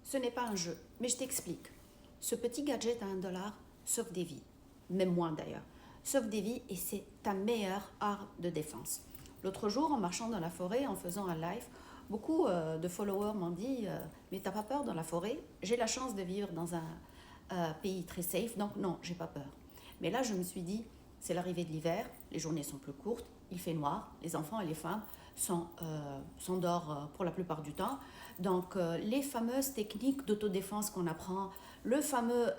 ce n'est pas un jeu, mais je t'explique. Ce petit gadget à 1 $ sauve des vies, même moins d'ailleurs. Sauve des vies et c'est ta meilleure arme de défense. L'autre jour, en marchant dans la forêt, en faisant un live, beaucoup de followers m'ont dit mais t'as pas peur dans la forêt? J'ai la chance de vivre dans un pays très safe, donc non, j'ai pas peur. Mais là, je me suis dit, c'est l'arrivée de l'hiver, les journées sont plus courtes, il fait noir, les enfants et les femmes s'endorment pour la plupart du temps. Donc, les fameuses techniques d'autodéfense qu'on apprend, le fameux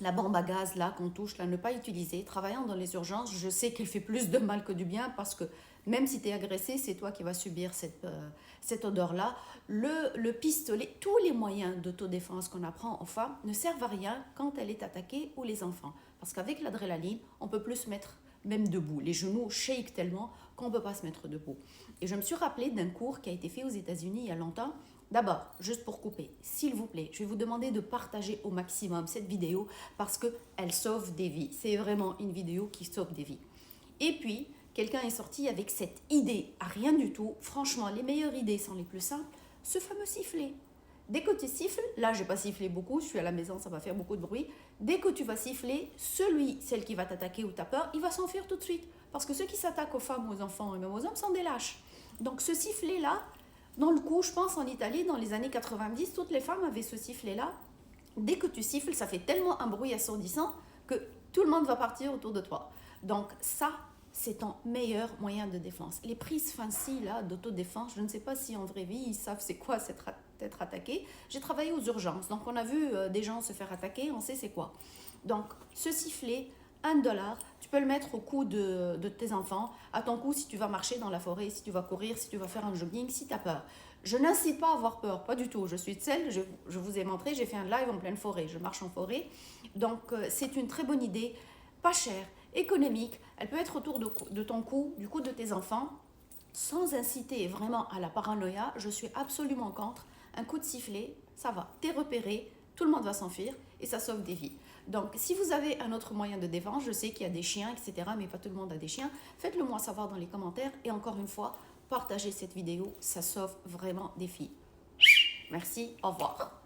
la bombe à gaz là qu'on touche, là, ne pas utiliser. Travaillant dans les urgences, je sais qu'il fait plus de mal que du bien parce que même si tu es agressé, c'est toi qui vas subir cette odeur-là. Le pistolet, tous les moyens d'autodéfense qu'on apprend aux femmes ne servent à rien quand elle est attaquée ou les enfants. Parce qu'avec l'adrénaline, on peut plus se mettre même debout. Les genoux shake tellement qu'on ne peut pas se mettre debout. Et je me suis rappelé d'un cours qui a été fait aux États-Unis il y a longtemps. D'abord, juste pour couper, s'il vous plaît, je vais vous demander de partager au maximum cette vidéo parce qu'elle sauve des vies. C'est vraiment une vidéo qui sauve des vies. Et puis, quelqu'un est sorti avec cette idée à rien du tout. Franchement, les meilleures idées sont les plus simples. Ce fameux sifflet. Dès que tu siffles, là je n'ai pas sifflé beaucoup, je suis à la maison, ça va faire beaucoup de bruit. Dès que tu vas siffler, celle qui va t'attaquer ou t'as peur, il va s'enfuir tout de suite. Parce que ceux qui s'attaquent aux femmes, aux enfants et même aux hommes sont des lâches. Donc ce sifflet-là, dans le coup, je pense en Italie, dans les années 90, toutes les femmes avaient ce sifflet-là. Dès que tu siffles, ça fait tellement un bruit assourdissant que tout le monde va partir autour de toi. Donc ça, c'est ton meilleur moyen de défense. Les prises fancy là d'autodéfense, je ne sais pas si en vraie vie ils savent c'est quoi être attaqué. J'ai travaillé aux urgences, donc on a vu des gens se faire attaquer, on sait c'est quoi. Donc ce sifflet, 1 $, tu peux le mettre au cou de tes enfants, à ton cou si tu vas marcher dans la forêt, si tu vas courir, si tu vas faire un jogging, si tu as peur. Je n'incite pas à avoir peur, pas du tout. Je suis celle, je vous ai montré, j'ai fait un live en pleine forêt, je marche en forêt. Donc c'est une très bonne idée, pas chère, économique. Elle peut être autour de ton cou, du cou de tes enfants, sans inciter vraiment à la paranoïa. Je suis absolument contre. Un coup de sifflet, ça va, t'es repéré, tout le monde va s'enfuir et ça sauve des vies. Donc, si vous avez un autre moyen de défense, je sais qu'il y a des chiens, etc., mais pas tout le monde a des chiens, faites-le moi savoir dans les commentaires. Et encore une fois, partagez cette vidéo, ça sauve vraiment des vies. Merci, au revoir.